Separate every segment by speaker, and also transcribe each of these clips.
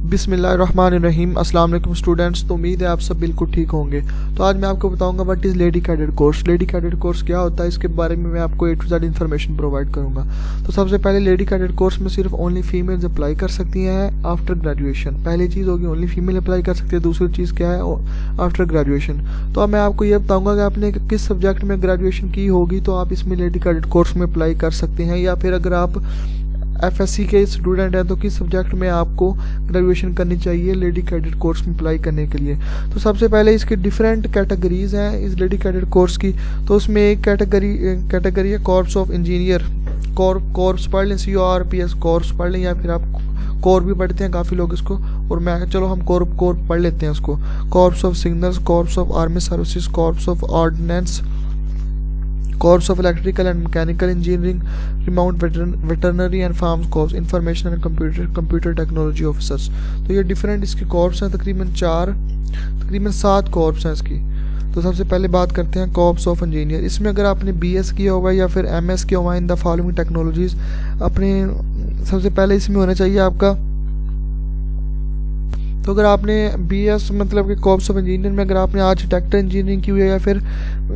Speaker 1: बिस्मिल्लाहिर्रहमानिर्रहीम। अस्सलाम वालेकुम स्टूडेंट्स। तो उम्मीद है आप सब बिल्कुल ठीक होंगे। तो आज मैं आपको बताऊंगा what is lady cadet course. Lady cadet course क्या होता है, इसके बारे में मैं आपको A to Z information provide करूंगा। तो सबसे पहले लेडी कैडेट कोर्स में सिर्फ ओनली फीमेल्स अप्लाई कर सकती हैं आफ्टर ग्रेजुएशन। पहली चीज़ होगी ओनली फीमेल अप्लाई कर सकती है। दूसरी चीज़ क्या है, आफ्टर ग्रेजुएशन। तो अब मैं आपको ये बताऊँगा कि आपने किस सब्जेक्ट में ग्रेजुएशन की होगी तो आप इसमें लेडी कैडेट कोर्स में अप्लाई कर सकते हैं, या फिर अगर आप FSC के स्टूडेंट हैं तो किस सब्जेक्ट में आपको ग्रेजुएशन करनी चाहिए लेडी कैडेट कोर्स में अप्लाई करने के लिए। तो सबसे पहले इसकी डिफरेंट कैटेगरीज हैं इस लेडी कैडेट कोर्स की। तो उसमें एक कैटेगरी है कॉर्प्स ऑफ इंजीनियर। कॉर्प्स पढ़ लें, CORPS कॉर्प्स पढ़ लें, या फिर आप कोर भी पढ़ते हैं काफ़ी लोग इसको, और मैं चलो हम कोर पढ़ लेते हैं उसको। Corps of signals, corps of army services, corps of ordnance, corps of electrical and mechanical engineering, remount veterinary and farms corps, information and computer technology officers. तो ये डिफरेंट इसके कॉर्प्स हैं, तकरीबन 7 कॉर्प्स हैं इसकी। तो सबसे पहले बात करते हैं कॉर्प्स ऑफ इंजीनियर। इसमें अगर आपने BS किया हुआ है या फिर MS किया हुआ है इन द फॉलोइंग टेक्नोलॉजीज, अपने सबसे पहले इसमें होना चाहिए आपका, तो अगर आपने BS मतलब कि कॉर्प्स ऑफ इंजीनियर में अगर आपने आर्किटेक्चर इंजीनियरिंग की हुई है या फिर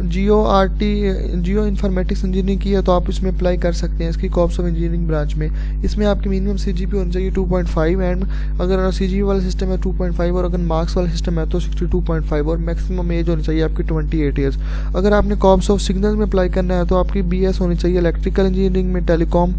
Speaker 1: जियो इन्फॉर्मेटिक्स इंजीनियरिंग की है तो आप इसमें अप्लाई कर सकते हैं इसकी कॉर्प्स ऑफ इंजीनियरिंग ब्रांच में। इसमें आपकी मिनिमम CGPA होनी चाहिए 2.5, एंड अगर CGPA वाला सिस्टम है 2.5, और अगर मार्क्स वाला सिस्टम है तो 62.5, और मैक्सिमम एज होनी चाहिए आपकी 28 ईयर्स। अगर आपने कॉर्प्स ऑफ सिग्नल में अप्लाई करना है तो आपकी BS होनी चाहिए इलेक्ट्रिकल इंजीनियरिंग में, टेलीकॉम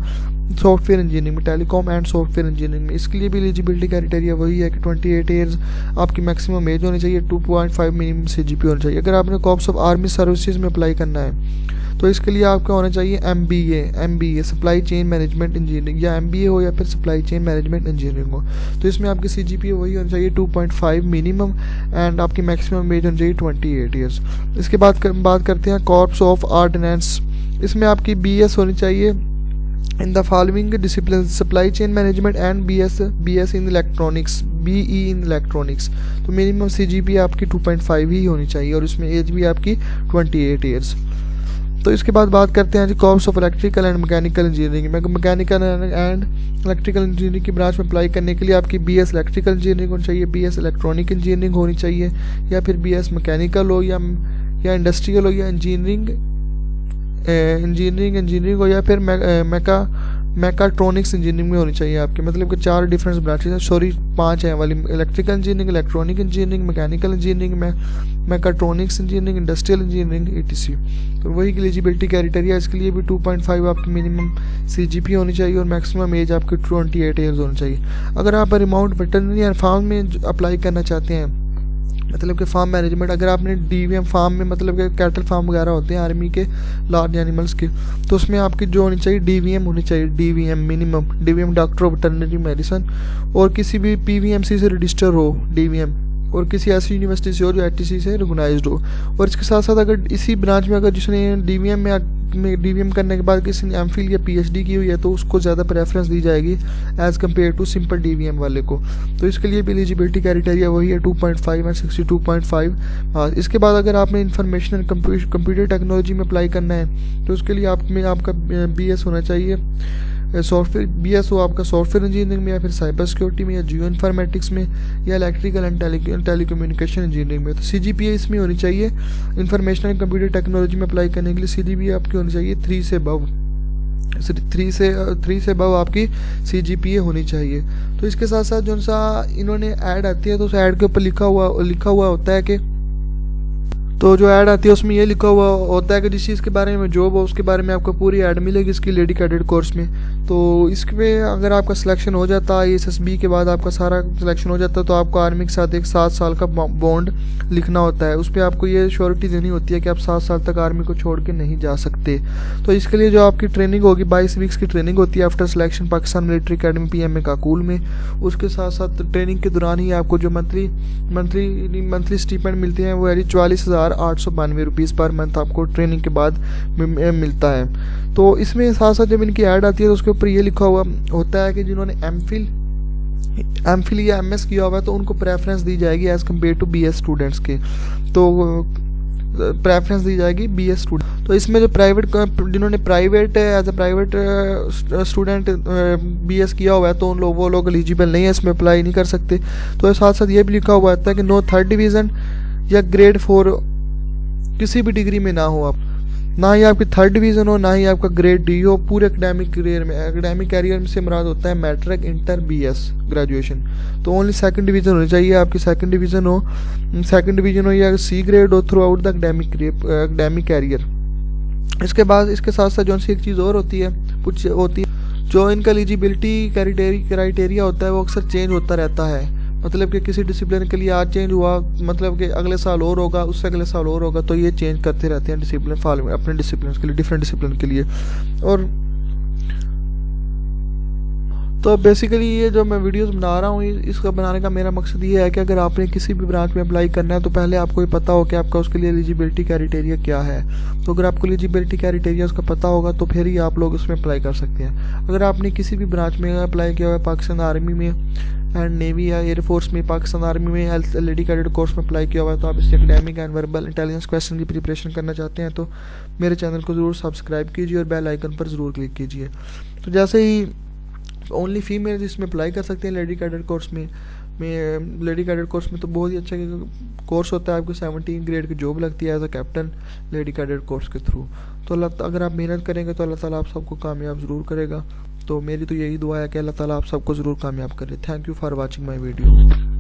Speaker 1: सॉफ्टवेयर इंजीनियरिंग में, टेलीकॉम एंड सॉफ्टवेयर इंजीनियरिंग में। इसके लिए भी एलिजिबिलिटी क्राइटेरिया वही है कि 28 ईयर्स आपकी मैक्सिमम एज होनी चाहिए, 2.5 मिनिमम CGPA होनी चाहिए। अगर आपने कॉर्प्स ऑफ आर्मी सर्विसेज में अप्लाई करना है तो इसके लिए आपका होना चाहिए MBA supply chain management engineering, या MBA हो या फिर सप्लाई चेन मैनेजमेंट इंजीनियरिंग हो। तो इसमें आपकी CGPA वही होनी चाहिए 2.5 मिनिमम, एंड आपकी मैक्सिमम एज होनी चाहिए 28 ईयर्स। इसके बाद बात करते हैं कॉर्प्स ऑफ ऑर्डिनेंस। इसमें आपकी BS होनी चाहिए in the following discipline, supply chain management and BS in electronics, BE in electronics. तो मिनिमम CGPA आपकी 2.5 ही होनी चाहिए, और इसमें एज भी आपकी 28 ईयर्स। तो इसके बाद बात करते हैं जी corps of electrical and mechanical engineering. Mechanical and electrical engineering की ब्रांच में अप्लाई करने के लिए आपकी BS इलेक्ट्रिकल इंजीनियरिंग होनी चाहिए, BS इलेक्ट्रॉनिक इंजीनियरिंग होनी चाहिए, या फिर BS मैकेनिकल हो या इंडस्ट्रियल हो, या इंजीनियरिंग हो, या फिर मैकाट्रॉनिक्स इंजीनियरिंग में होनी चाहिए आपके। मतलब कि 4 डिफरेंट ब्रांचेज हैं, सॉरी 5 हैं वाली, electrical engineering, electronic engineering, mechanical engineering, mechatronics engineering, industrial engineering, ETC। तो वही एलिजिबिलिटी क्राइटेरिया, इसके लिए भी 2.5 आपकी मिनिमम CGPA होनी चाहिए, और मैक्सिमम एज आपकी 28 ईयर्स होनी चाहिए। अगर आप रिमाउंट वेटरनरी एंड फार्म में अप्लाई करना चाहते हैं, मतलब कि फार्म मैनेजमेंट, अगर आपने DVM फार्म में, मतलब कि कैटल फार्म वगैरह होते हैं आर्मी के लार्ज एनिमल्स के, तो उसमें आपकी जो होनी चाहिए DVM होनी चाहिए, DVM minimum, DVM doctor of veterinary medicine, और किसी भी PVMC से रजिस्टर हो DVM, और किसी ऐसी यूनिवर्सिटी से हो जो HTC से रिकॉग्नाइज्ड हो। और इसके साथ साथ अगर इसी ब्रांच में अगर जिसने DVM करने के बाद किसी ने MPhil या PhD की हुई है तो उसको ज़्यादा प्रेफरेंस दी जाएगी as compare to simple DVM वाले को। तो इसके लिए भी एलिजिबिलिटी क्राइटेरिया वही है 2.5 एंड 62.5। हाँ, इसके बाद अगर आपने इंफॉर्मेशन एंड कंप्यूटर टेक्नोलॉजी में अप्लाई करना है तो उसके लिए आपका BS होना चाहिए सॉफ्टवेयर, BS हो आपका सॉफ्टवेयर इंजीनियरिंग में, या फिर साइबर सिक्योरिटी में, या जियो इन्फॉर्मेटिक्स में, या इलेक्ट्रिकल एंड टेलीकम्युनिकेशन इंजीनियरिंग में। तो CGPA इसमें होनी चाहिए इंफॉर्मेशन एंड कंप्यूटर टेक्नोलॉजी में अप्लाई करने के लिए CGPA आपकी होनी चाहिए 3 से अबव, 3 से अबव आपकी CGPA होनी चाहिए। तो इसके साथ साथ जो सा इन्होंने ऐड आती है तो उस ऐड के ऊपर लिखा हुआ होता है कि, तो जो ऐड आती है उसमें ये लिखा हुआ होता है कि जिस चीज़ के बारे में जॉब हो उसके बारे में आपको पूरी ऐड मिलेगी इसकी लेडी कैडेट कोर्स में। तो इसमें अगर आपका सिलेक्शन हो जाता है SSB के बाद, आपका सारा सिलेक्शन हो जाता है, तो आपको आर्मी के साथ एक 7 साल का बॉन्ड लिखना होता है। उस पर आपको ये श्योरिटी देनी होती है कि आप 7 साल तक आर्मी को छोड़ के नहीं जा सकते। तो इसके लिए जो आपकी ट्रेनिंग होगी 22 वीक्स की ट्रेनिंग होती है after selection Pakistan military academy PMA Kakul में। उसके साथ साथ ट्रेनिंग के दौरान ही आपको जो मंथली स्टीपेंड मिलते हैं वो है 44,892 रुपीज़ पर मंथ आपको ट्रेनिंग के बाद मिलता है। तो इसमें साथ साथ जब इनकी ऐड आती है तो उसके ऊपर ये लिखा हुआ होता है कि जिन्होंने MPhil या MS किया हुआ है तो उनको प्रेफरेंस दी जाएगी as compare to BS students के। तो प्रेफरेंस दी जाएगी BS स्टूडेंट। तो इसमें जो जिन्होंने private as a private student BS किया हुआ है तो वो लोग एलिजिबल नहीं है, इसमें अप्लाई नहीं कर सकते। तो साथ साथ ये भी लिखा हुआ है कि नो 3rd डिवीज़न या ग्रेड 4 किसी भी डिग्री में ना हो आप, ना ही आपकी 3rd डिवीज़न हो, ना ही आपका ग्रेड D हो पूरे एकेडमिक कैरियर में से मुराद होता है मैट्रिक, इंटर, BS ग्रेजुएशन। तो ओनली 2nd डिवीज़न होनी चाहिए आपकी, 2nd डिवीज़न हो या C ग्रेड हो throughout the academic career. इसके बाद इसके साथ साथ जो सी एक चीज़ और होती है जो इनका एलिजिबिलिटी क्राइटेरिया होता है वो अक्सर चेंज होता रहता है। मतलब कि किसी डिसिप्लिन के लिए आज चेंज हुआ, मतलब कि अगले साल और होगा, उससे अगले साल और होगा, तो ये चेंज करते रहते हैं डिसिप्लिन फॉलो अपने डिसिप्लिन के लिए, डिफरेंट डिसिप्लिन के लिए। और तो बेसिकली ये जो मैं वीडियोस बना रहा हूँ इसका बनाने का मेरा मकसद ये है कि अगर आपने किसी भी ब्रांच में अप्लाई करना है तो पहले आपको ये पता हो कि आपका उसके लिए एलिजिबिलिटी क्राइटेरिया क्या है। तो अगर आपको एलिजिबिलिटी क्राइटेरिया उसका पता होगा तो फिर ही आप लोग उसमें अप्लाई कर सकते हैं। अगर आपने किसी भी ब्रांच में अप्लाई किया हुआ है, पाकिस्तान आर्मी में एंड नेवी या एयरफोर्स में, पाकिस्तान आर्मी में LED कैडेट कोर्स में अप्लाई किया हुआ है, तो आप इससे academic and verbal intelligence question की प्रिपरेशन करना चाहते हैं तो मेरे चैनल को ज़रूर सब्सक्राइब कीजिए और बेल आइकन पर ज़रूर क्लिक कीजिए। तो जैसे ही ओनली फीमेल इसमें अप्लाई कर सकते हैं लेडी कैडेट कोर्स में लेडी कैडेट कोर्स में तो बहुत ही अच्छा कोर्स होता है, आपको 17 ग्रेड की जॉब लगती है as a captain lady cadet course के थ्रू। तो अगर आप मेहनत करेंगे तो अल्लाह ताला आप सबको कामयाब ज़रूर करेगा। तो मेरी तो यही दुआ है कि अल्लाह ताला आप सबको ज़रूर कामयाब करे। Thank you for watching my video.